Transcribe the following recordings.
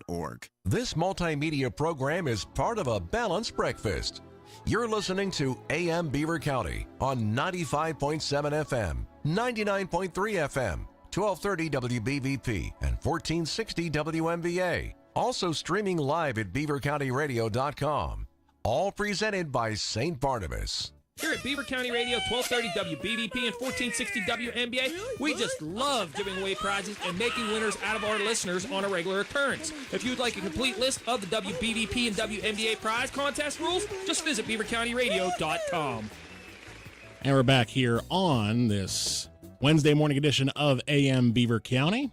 org. This multimedia program is part of a balanced breakfast. You're listening to AM Beaver County on 95.7 FM, 99.3 FM, 1230 WBVP, and 1460 WMVA. Also streaming live at beavercountyradio.com. All presented by St. Barnabas. Here at Beaver County Radio, 1230 WBVP and 1460 WMBA, we just love giving away prizes and making winners out of our listeners on a regular occurrence. If you'd like a complete list of the WBVP and WMBA prize contest rules, just visit beavercountyradio.com. And we're back here on this Wednesday morning edition of AM Beaver County.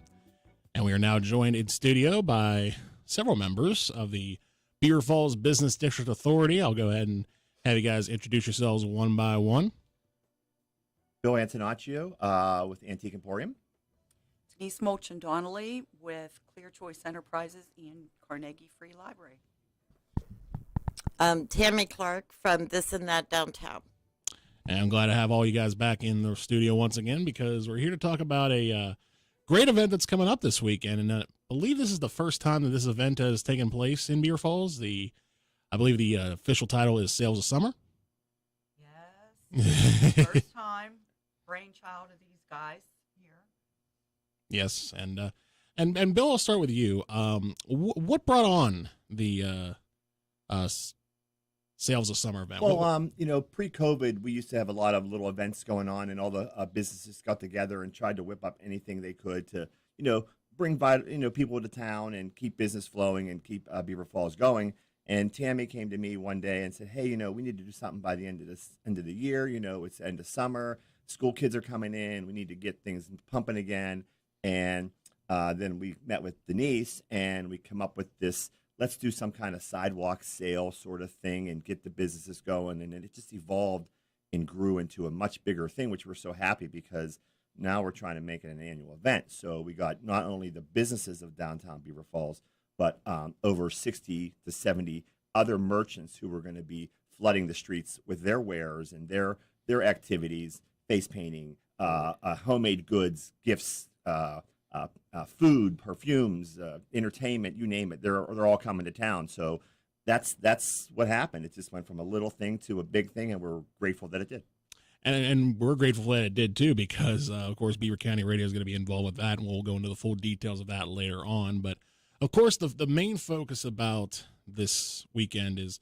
And we are now joined in studio by several members of the Beaver Falls Business District Authority. I'll go ahead and have you guys introduce yourselves one by one. Bill Antonaccio with Antique Emporium. Denise Mulchin Donnelly with Clear Choice Enterprises and Carnegie Free Library. Tammy Clark from This and That Downtown. And I'm glad to have all you guys back in the studio once again because we're here to talk about a great event that's coming up this weekend. And I believe this is the first time that this event has taken place in Beaver Falls. I believe the official title is Sales of Summer. Yes. First time brainchild of these guys here. Yes, and Bill, I'll start with you. What brought on the Sales of Summer event? Well, pre-COVID, we used to have a lot of little events going on, and all the businesses got together and tried to whip up anything they could to, bring people to town and keep business flowing and keep Beaver Falls going. And Tammy came to me one day and said, "Hey, we need to do something by the end of the year. It's the end of summer. School kids are coming in. We need to get things pumping again." And then we met with Denise, and we come up with this. Let's do some kind of sidewalk sale sort of thing and get the businesses going. And then it just evolved and grew into a much bigger thing, which we're so happy because now we're trying to make it an annual event. So we got not only the businesses of downtown Beaver Falls, but over 60 to 70 other merchants who were going to be flooding the streets with their wares and their activities, face painting, homemade goods, gifts, food, perfumes, entertainment, you name it. They're all coming to town. So that's what happened. It just went from a little thing to a big thing, and we're grateful that it did. And we're grateful that it did, too, because, of course, Beaver County Radio is going to be involved with that, and we'll go into the full details of that later on. But of course, the main focus about this weekend is,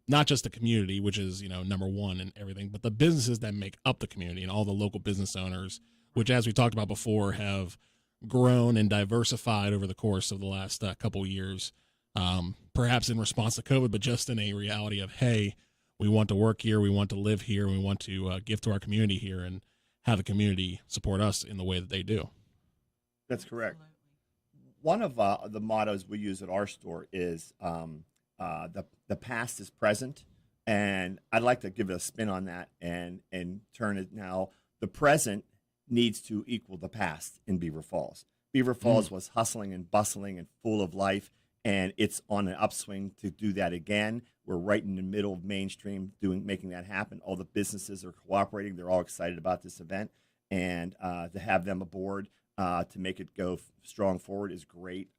not just the community, which is, number one and everything, but the businesses that make up the community and all the local business owners, which, as we talked about before, have grown and diversified over the course of the last couple years, perhaps in response to COVID, but just in a reality of, hey, we want to work here, we want to live here, we want to give to our community here and have the community support us in the way that they do. That's correct. One of the mottos we use at our store is the past is present, and I'd like to give it a spin on that and turn it now. The present needs to equal the past in Beaver Falls. Beaver Falls was hustling and bustling and full of life, and it's on an upswing to do that again. We're right in the middle of mainstream making that happen. All the businesses are cooperating. They're all excited about this event, and to have them aboard to make it go strong forward is great.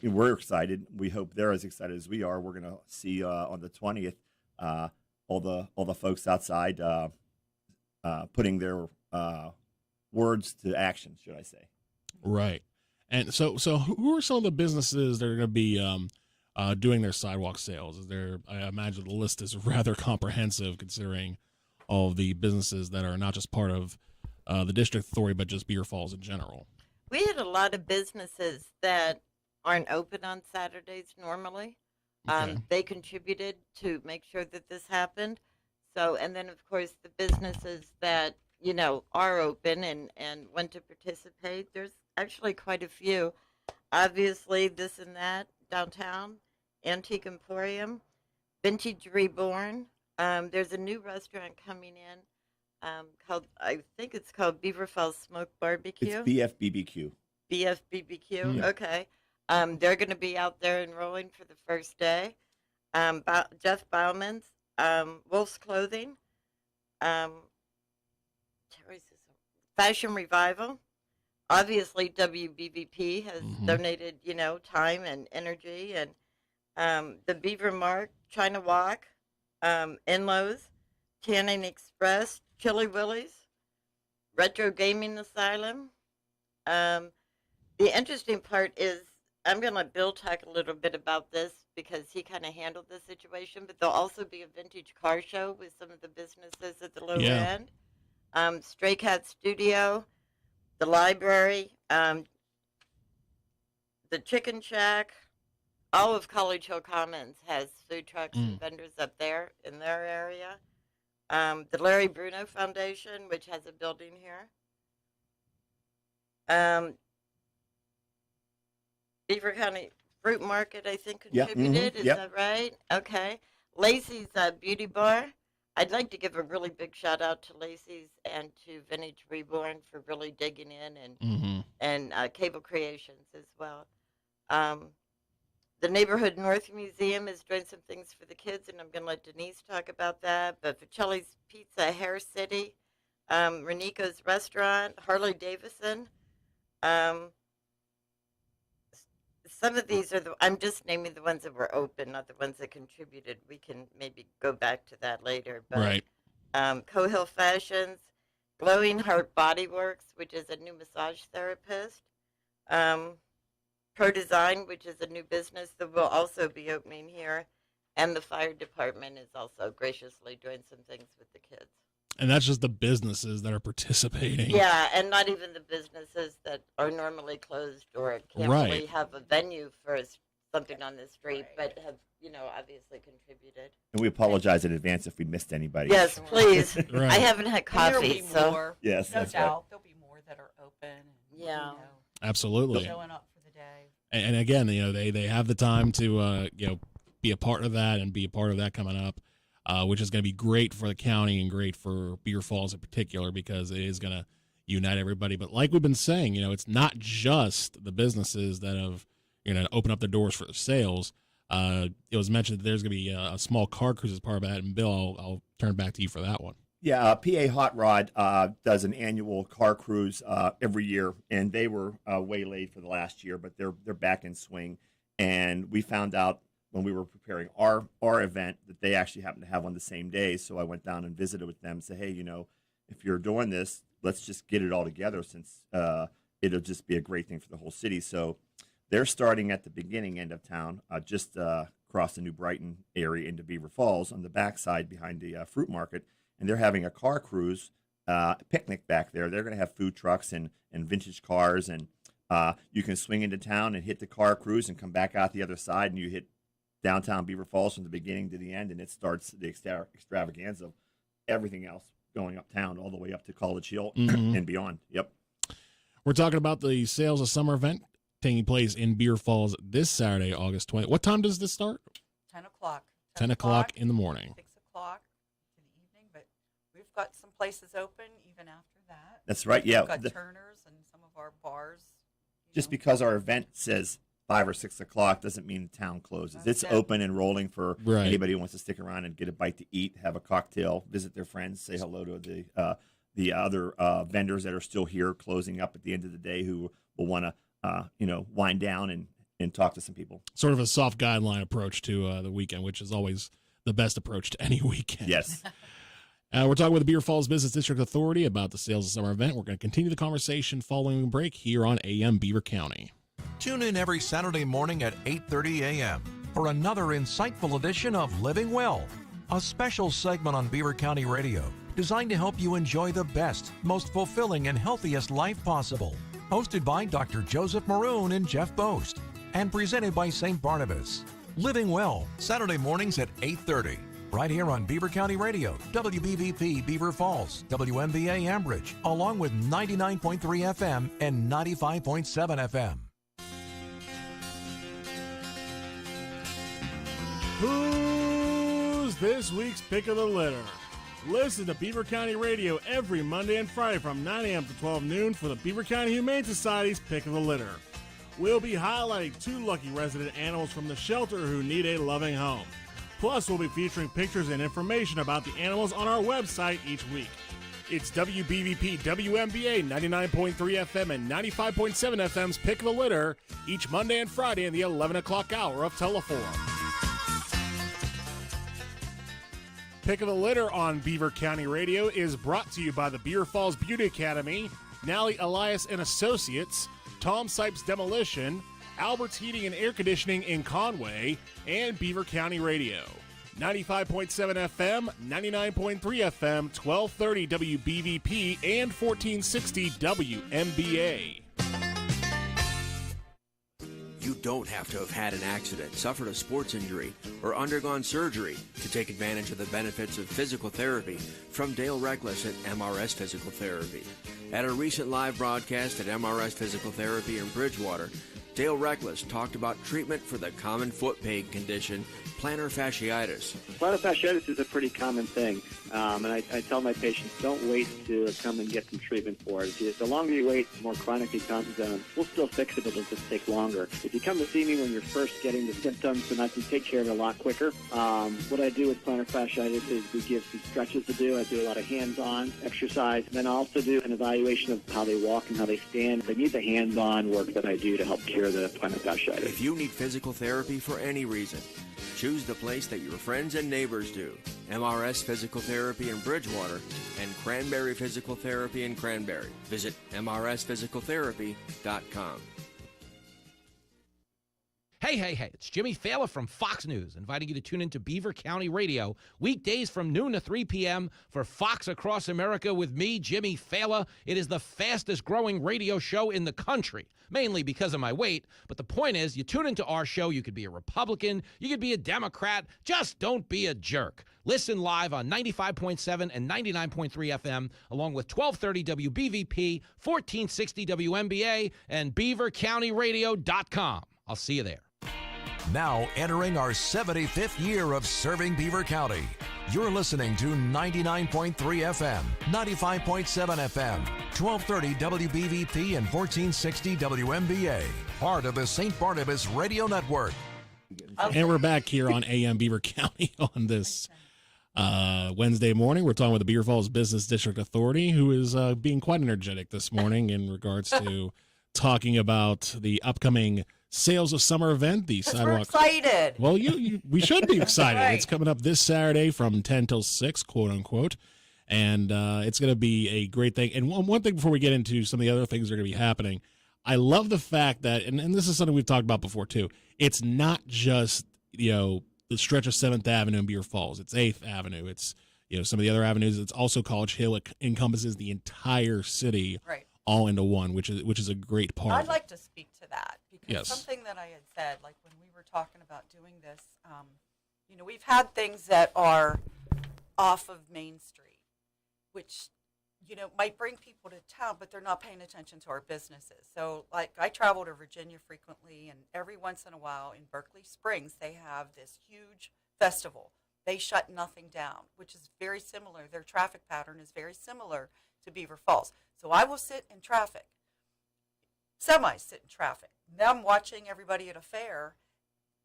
We're excited. We hope they're as excited as we are. We're going to see on the 20th all the folks outside putting their words to action, should I say. Right. And so who are some of the businesses that are going to be doing their sidewalk sales? I imagine the list is rather comprehensive considering all of the businesses that are not just part of the district authority, but just Beaver Falls in general. We had a lot of businesses that aren't open on Saturdays normally. Okay. They contributed to make sure that this happened. So, and then of course the businesses that, are open and want to participate, there's actually quite a few. Obviously, This and That Downtown, Antique Emporium, Vintage Reborn. There's a new restaurant coming in called, I think it's called Beaver Falls Smoked Barbecue. It's BFBBQ. BFBBQ, okay. They're going to be out there enrolling for the first day. Jeff Bauman's, Wolf's Clothing, Fashion Revival, obviously WBVP has donated, time and energy, and the Beaver Mark, China Walk, Inlows, Tanning Express, Chili Willy's, Retro Gaming Asylum. The interesting part is I'm going to let Bill talk a little bit about this because he kind of handled this situation, but there'll also be a vintage car show with some of the businesses at the lower end. Stray Cat Studio, the library, the Chicken Shack. All of College Hill Commons has food trucks and vendors up there in their area. The Larry Bruno Foundation, which has a building here. Beaver County Fruit Market, I think, contributed. Is that right? Okay. Lacey's Beauty Bar. I'd like to give a really big shout out to Lacey's and to Vintage Reborn for really digging in, and Cable Creations as well. The Neighborhood North Museum is doing some things for the kids, and I'm going to let Denise talk about that. But Vicelli's Pizza, Hair City, Renico's Restaurant, Harley Davidson. Some of these are I'm just naming the ones that were open, not the ones that contributed. We can maybe go back to that later. But, right. Cohill Fashions, Glowing Heart Body Works, which is a new massage therapist. Pro Design, which is a new business that will also be opening here. And the fire department is also graciously doing some things with the kids. And that's just the businesses that are participating. Yeah, and not even the businesses that are normally closed or can't really have a venue for something on the street, but have, obviously contributed. And we apologize in advance if we missed anybody. Yes, please. Right. I haven't had coffee, so. More. Yes, No that's doubt. right. There'll be more that are open. And, Yeah. Absolutely. Showing up for the day. And again, they have the time to, be a part of that and be a part of that coming up. Which is going to be great for the county and great for Beaver Falls in particular because it is going to unite everybody. But like we've been saying, it's not just the businesses that have, opened up their doors for sales. It was mentioned that there's going to be a small car cruise as part of that. And Bill, I'll turn back to you for that one. Yeah, PA Hot Rod does an annual car cruise every year, and they were waylaid for the last year, but they're back in swing. And we found out when we were preparing our event that they actually happened to have on the same day. So I went down and visited with them and said, hey, if you're doing this, let's just get it all together since it'll just be a great thing for the whole city. So they're starting at the beginning end of town, just across the New Brighton area into Beaver Falls on the backside behind the fruit market. And they're having a car cruise picnic back there. They're going to have food trucks and vintage cars. And you can swing into town and hit the car cruise and come back out the other side, and you hit downtown Beaver Falls from the beginning to the end, and it starts the extravaganza of everything else going uptown all the way up to College Hill and beyond. Yep. We're talking about the Sales of Summer event taking place in Beaver Falls this Saturday, August 20th. What time does this start? 10 o'clock. 10 o'clock in the morning. 6 o'clock in the evening, but we've got some places open even after that. That's right, yeah. We've got Turner's and some of our bars. Just because our event says 5 or 6 o'clock doesn't mean the town closes. It's open and rolling for anybody who wants to stick around and get a bite to eat, have a cocktail, visit their friends, say hello to the other vendors that are still here closing up at the end of the day who will want to wind down and talk to some people. Sort of a soft guideline approach to the weekend, which is always the best approach to any weekend. Yes. We're talking with the Beaver Falls Business District Authority about the Sales of Summer event. We're going to continue the conversation following a break here on AM Beaver County. Tune in every Saturday morning at 8:30 a.m. for another insightful edition of Living Well, a special segment on Beaver County Radio designed to help you enjoy the best, most fulfilling, and healthiest life possible. Hosted by Dr. Joseph Maroon and Jeff Boast, and presented by St. Barnabas. Living Well, Saturday mornings at 8:30, right here on Beaver County Radio, WBVP Beaver Falls, WMBA Ambridge, along with 99.3 FM and 95.7 FM. Who's this week's pick of the litter? Listen to Beaver County Radio every Monday and Friday from 9 a.m. to 12 noon for the Beaver County Humane Society's Pick of the Litter. We'll be highlighting 2 lucky resident animals from the shelter who need a loving home. Plus, we'll be featuring pictures and information about the animals on our website each week. It's WBVP, WMBA, 99.3 FM and 95.7 FM's Pick of the Litter each Monday and Friday in the 11 o'clock hour of Teleforum. Pick of the Litter on Beaver County Radio is brought to you by the Beaver Falls Beauty Academy, Nally Elias and Associates, Tom Sipes Demolition, Albert's Heating and Air Conditioning in Conway, and Beaver County Radio. 95.7 FM, 99.3 FM, 1230 WBVP, and 1460 WMBA. You don't have to have had an accident, suffered a sports injury, or undergone surgery to take advantage of the benefits of physical therapy from Dale Reckless at MRS Physical Therapy. At a recent live broadcast at MRS Physical Therapy in Bridgewater, Dale Reckless talked about treatment for the common foot pain condition, plantar fasciitis. Plantar fasciitis is a pretty common thing, and I tell my patients, don't wait to come and get some treatment for it. The longer you wait, the more chronic it becomes, and we'll still fix it, but it'll just take longer. If you come to see me when you're first getting the symptoms, then I can take care of it a lot quicker. What I do with plantar fasciitis is we give some stretches to do. I do a lot of hands-on exercise, and then I also do an evaluation of how they walk and how they stand. They need the hands-on work that I do to help cure the plantar fasciitis. If you need physical therapy for any reason, choose the place that your friends and neighbors do. MRS Physical Therapy in Bridgewater and Cranberry Physical Therapy in Cranberry. Visit mrsphysicaltherapy.com. Hey, it's Jimmy Fallon from Fox News, inviting you to tune into Beaver County Radio weekdays from noon to 3 p.m. for Fox Across America with me, Jimmy Fallon. It is the fastest growing radio show in the country, mainly because of my weight. But the point is, you tune into our show, you could be a Republican, you could be a Democrat, just don't be a jerk. Listen live on 95.7 and 99.3 FM, along with 1230 WBVP, 1460 WMBA, and BeaverCountyRadio.com. I'll see you there. Now entering our 75th year of serving Beaver County. You're listening to 99.3 FM, 95.7 FM, 1230 WBVP and 1460 WMBA. Part of the St. Barnabas Radio Network. And we're back here on AM Beaver County on this Wednesday morning. We're talking with the Beaver Falls Business District Authority, who is being quite energetic this morning in regards to talking about the upcoming Sales of Summer event, the sidewalk. We're excited. Well, we should be excited. Right. It's coming up this Saturday from 10 till 6, quote unquote, and it's going to be a great thing. And one thing before we get into some of the other things that are going to be happening, I love the fact that, and this is something we've talked about before too. It's not just the stretch of 7th Avenue in Beaver Falls. It's 8th Avenue. It's some of the other avenues. It's also College Hill. It encompasses the entire city. Right. All into one, which is a great part. I'd like to speak to that because Yes. something that I had said, like when we were talking about doing this, we've had things that are off of Main Street, which, might bring people to town, but they're not paying attention to our businesses. So, like, I travel to Virginia frequently, and every once in a while in Berkeley Springs, they have this huge festival. They shut nothing down, which is very similar. Their traffic pattern is very similar to Beaver Falls. So I will sit in traffic, sit in traffic. Now I'm watching everybody at a fair,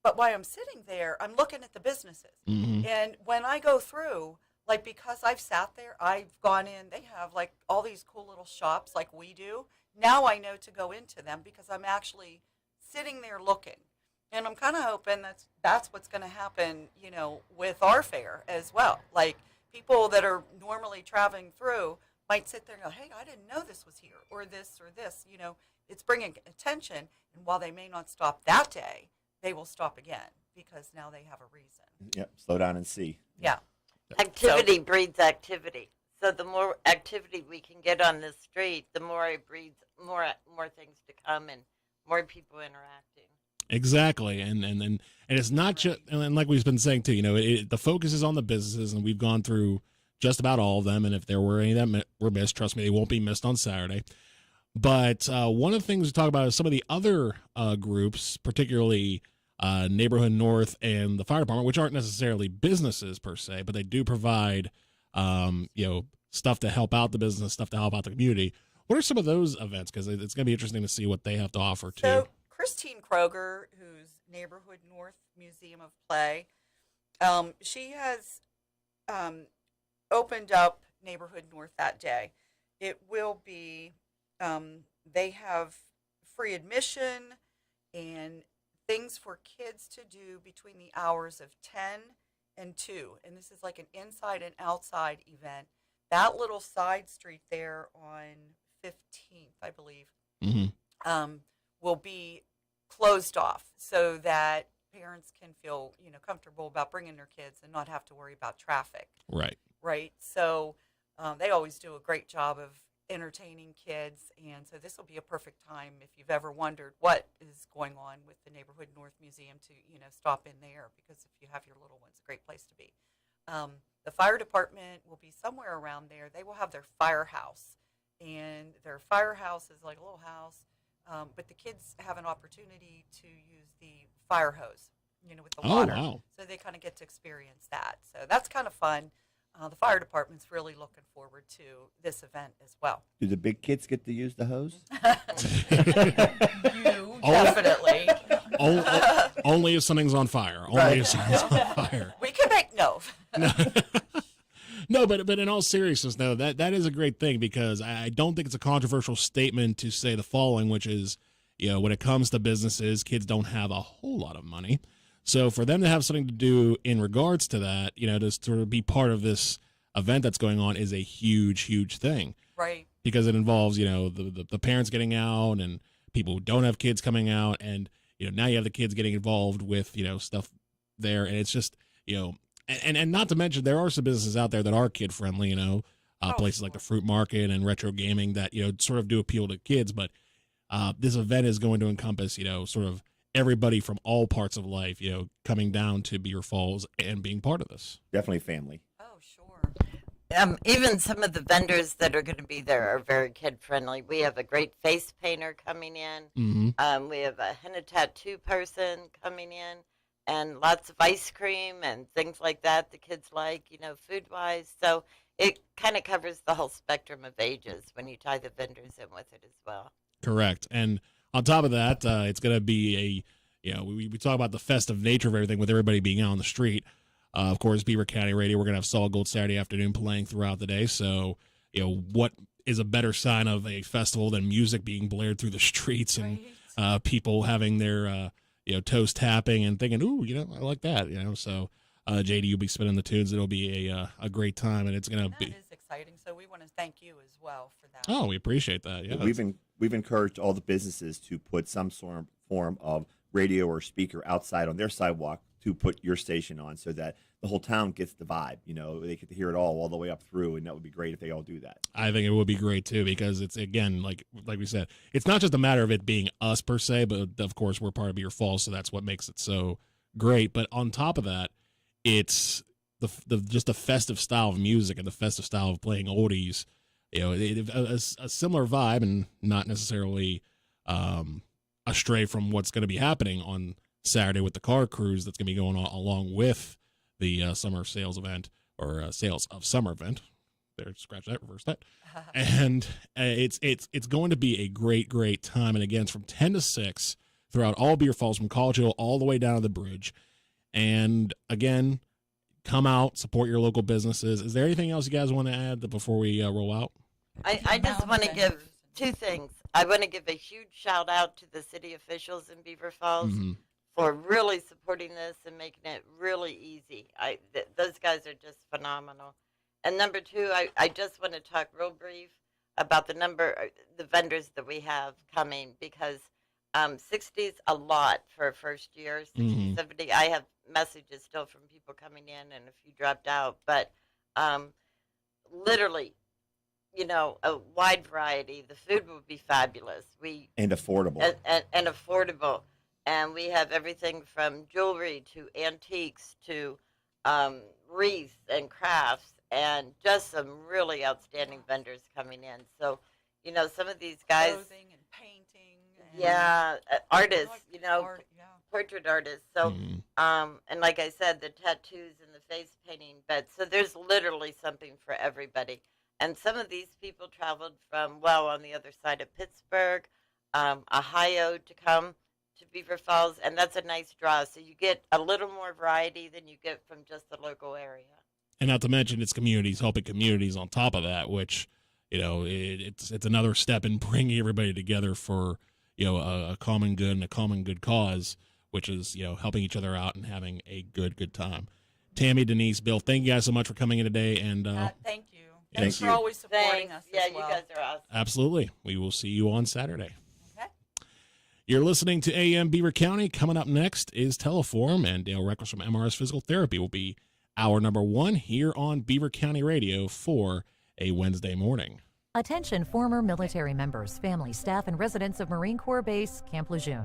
but while I'm sitting there, I'm looking at the businesses. Mm-hmm. And when I go through, like, because I've sat there, I've gone in, they have like all these cool little shops like we do. Now I know to go into them because I'm actually sitting there looking. And I'm kind of hoping that's what's going to happen, with our fair as well. Like, people that are normally traveling through might sit there and go, hey, I didn't know this was here, or this, it's bringing attention. And while they may not stop that day, they will stop again because now they have a reason. Yep, slow down and see. Yeah. Activity breeds activity. So the more activity we can get on this street, the more it breeds more things to come and more people interacting. Exactly, and it's not just, and like we've been saying too, the focus is on the businesses, and we've gone through just about all of them, and if there were any that were missed, trust me, they won't be missed on Saturday. But one of the things we talk about is some of the other groups, particularly Neighborhood North and the fire department, which aren't necessarily businesses per se, but they do provide stuff to help out the business, stuff to help out the community. What are some of those events? Because it's going to be interesting to see what they have to offer too. So Christine Kroger, who's Neighborhood North Museum of Play, she has opened up Neighborhood North that day. It will be, they have free admission and things for kids to do between the hours of 10 and 2. And this is like an inside and outside event. That little side street there on 15th, I believe, will be closed off so that parents can feel, comfortable about bringing their kids and not have to worry about traffic. Right. Right. So they always do a great job of entertaining kids, and so this will be a perfect time if you've ever wondered what is going on with the Neighborhood North Museum to stop in there, because if you have your little ones, a great place to be. The fire department will be somewhere around there. They will have their firehouse, and their firehouse is like a little house, but the kids have an opportunity to use the fire hose, with the water. Oh, wow. So they kind of get to experience that. So that's kind of fun. The fire department's really looking forward to this event as well. Do the big kids get to use the hose? You definitely. Only if something's on fire. Only if something's on fire. We can make no. No, but in all seriousness, though, that is a great thing, because I don't think it's a controversial statement to say the following, which is, when it comes to businesses, kids don't have a whole lot of money. So for them to have something to do in regards to that, to sort of be part of this event that's going on is a huge, huge thing. Right. Because it involves, the parents getting out and people who don't have kids coming out. And, now you have the kids getting involved with, stuff there. And it's just, and not to mention, there are some businesses out there that are kid friendly, places like the Fruit Market and Retro Gaming that, sort of do appeal to kids. But this event is going to encompass, sort of everybody from all parts of life, coming down to Beaver Falls and being part of this. Definitely family. Oh, sure. Even some of the vendors that are going to be there are very kid friendly. We have a great face painter coming in. Mm-hmm. We have a henna tattoo person coming in, and lots of ice cream and things like that the kids like, food wise. So it kind of covers the whole spectrum of ages when you tie the vendors in with it as well. Correct. And on top of that, it's going to be we talk about the festive nature of everything with everybody being out on the street. Of course, Beaver County Radio, we're going to have Solid Gold Saturday afternoon playing throughout the day. So, what is a better sign of a festival than music being blared through the streets and people having their, toes tapping and thinking, ooh, I like that, So, JD, you'll be spinning the tunes. It'll be a great time, and it's going to be. That is exciting. So we want to thank you as well for that. Oh, we appreciate that. Yeah, We've encouraged all the businesses to put some sort of form of radio or speaker outside on their sidewalk to put your station on, so that the whole town gets the vibe. They get to hear it all the way up through, and that would be great if they all do that. I think it would be great too, because it's, again, like we said, it's not just a matter of it being us per se, but of course we're part of Beaver Falls, so that's what makes it so great. But on top of that, it's just the festive style of music and the festive style of playing oldies. A similar vibe, and not necessarily astray from what's going to be happening on Saturday with the car cruise that's going to be going on along with the summer sales event, or sales of summer event. There, scratch that, reverse that. And it's going to be a great, great time. And again, it's from 10 to 6 throughout all Beaver Falls, from College Hill all the way down to the bridge. And again, come out, support your local businesses. Is there anything else you guys want to add before we roll out? I just want to give two things. I want to give a huge shout out to the city officials in Beaver Falls for really supporting this and making it really easy. Those guys are just phenomenal. And number two, I just want to talk real brief about the vendors that we have coming, because 60 is a lot for a first year, 60, 70. I have messages still from people coming in, and a few dropped out, but literally, a wide variety. The food would be fabulous. And affordable. And affordable. And we have everything from jewelry to antiques to wreaths and crafts, and just some really outstanding vendors coming in. So, some of these guys. Clothing and painting. And artists, art, portrait artists. So, and like I said, the tattoos and the face painting. But so there's literally something for everybody. And some of these people traveled from, on the other side of Pittsburgh, Ohio, to come to Beaver Falls, and that's a nice draw. So you get a little more variety than you get from just the local area. And not to mention it's communities helping communities on top of that, which, it's another step in bringing everybody together for, a common good and a common good cause, which is, helping each other out and having a good time. Tammy, Denise, Bill, thank you guys so much for coming in today. And thank you. Thanks for always supporting us. Yeah, as well. you guys are awesome. Absolutely. We will see you on Saturday. Okay. You're listening to AM Beaver County. Coming up next is Teleform, and Dale Reckless from MRS Physical Therapy will be hour number 1 here on Beaver County Radio for a Wednesday morning. Attention former military members, families, staff, and residents of Marine Corps Base Camp Lejeune.